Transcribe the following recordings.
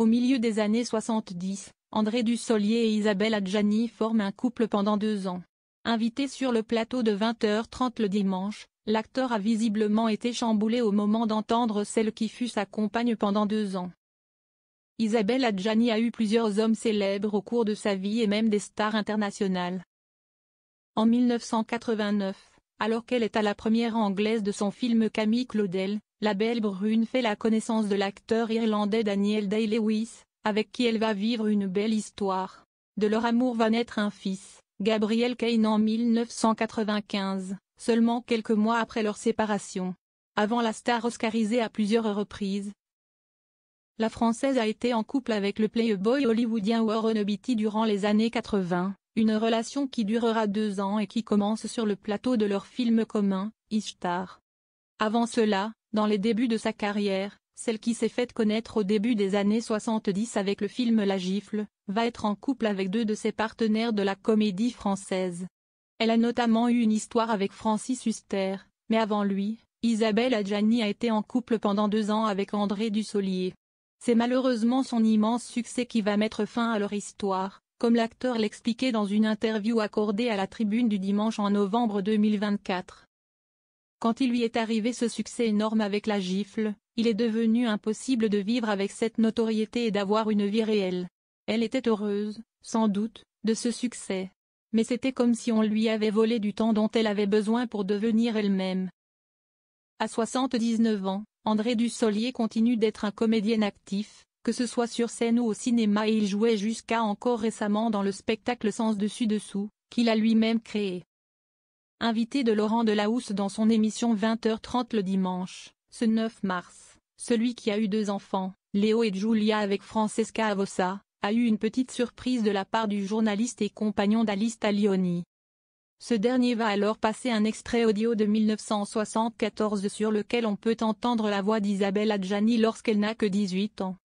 Au milieu des années 70, André Dussolier et Isabelle Adjani forment un couple pendant 2 ans. Invité sur le plateau de 20h30 le dimanche, l'acteur a visiblement été chamboulé au moment d'entendre celle qui fut sa compagne pendant 2 ans. Isabelle Adjani a eu plusieurs hommes célèbres au cours de sa vie et même des stars internationales. En 1989, alors qu'elle est à la première anglaise de son film Camille Claudel, la belle brune fait la connaissance de l'acteur irlandais Daniel Day-Lewis, avec qui elle va vivre une belle histoire. De leur amour va naître un fils, Gabriel Kane en 1995, seulement quelques mois après leur séparation. Avant la star oscarisée à plusieurs reprises, la Française a été en couple avec le playboy hollywoodien Warren Beatty durant les années 80, une relation qui durera 2 ans et qui commence sur le plateau de leur film commun, Ishtar. Avant cela, dans les débuts de sa carrière, celle qui s'est faite connaître au début des années 70 avec le film La Gifle, va être en couple avec 2 de ses partenaires de la comédie française. Elle a notamment eu une histoire avec Francis Huster, mais avant lui, Isabelle Adjani a été en couple pendant 2 ans avec André Dussolier. C'est malheureusement son immense succès qui va mettre fin à leur histoire, comme l'acteur l'expliquait dans une interview accordée à la Tribune du dimanche en novembre 2024. Quand il lui est arrivé ce succès énorme avec La Gifle, il est devenu impossible de vivre avec cette notoriété et d'avoir une vie réelle. Elle était heureuse, sans doute, de ce succès. Mais c'était comme si on lui avait volé du temps dont elle avait besoin pour devenir elle-même. À 79 ans, André Dussolier continue d'être un comédien actif, que ce soit sur scène ou au cinéma, et il jouait jusqu'à encore récemment dans le spectacle Sens dessus dessous, qu'il a lui-même créé. Invité de Laurent Delahousse dans son émission 20h30 le dimanche, ce 9 mars, celui qui a eu 2 enfants, Léo et Giulia avec Francesca Avossa, a eu une petite surprise de la part du journaliste et compagnon d'Alice Taglioni. Ce dernier va alors passer un extrait audio de 1974 sur lequel on peut entendre la voix d'Isabelle Adjani lorsqu'elle n'a que 18 ans.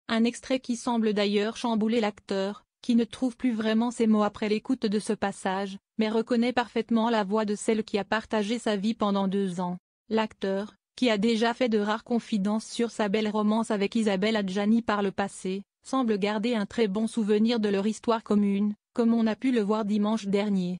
Un extrait qui semble d'ailleurs chambouler l'acteur, qui ne trouve plus vraiment ses mots après l'écoute de ce passage, mais reconnaît parfaitement la voix de celle qui a partagé sa vie pendant 2 ans. L'acteur, qui a déjà fait de rares confidences sur sa belle romance avec Isabelle Adjani par le passé, semble garder un très bon souvenir de leur histoire commune, comme on a pu le voir dimanche dernier.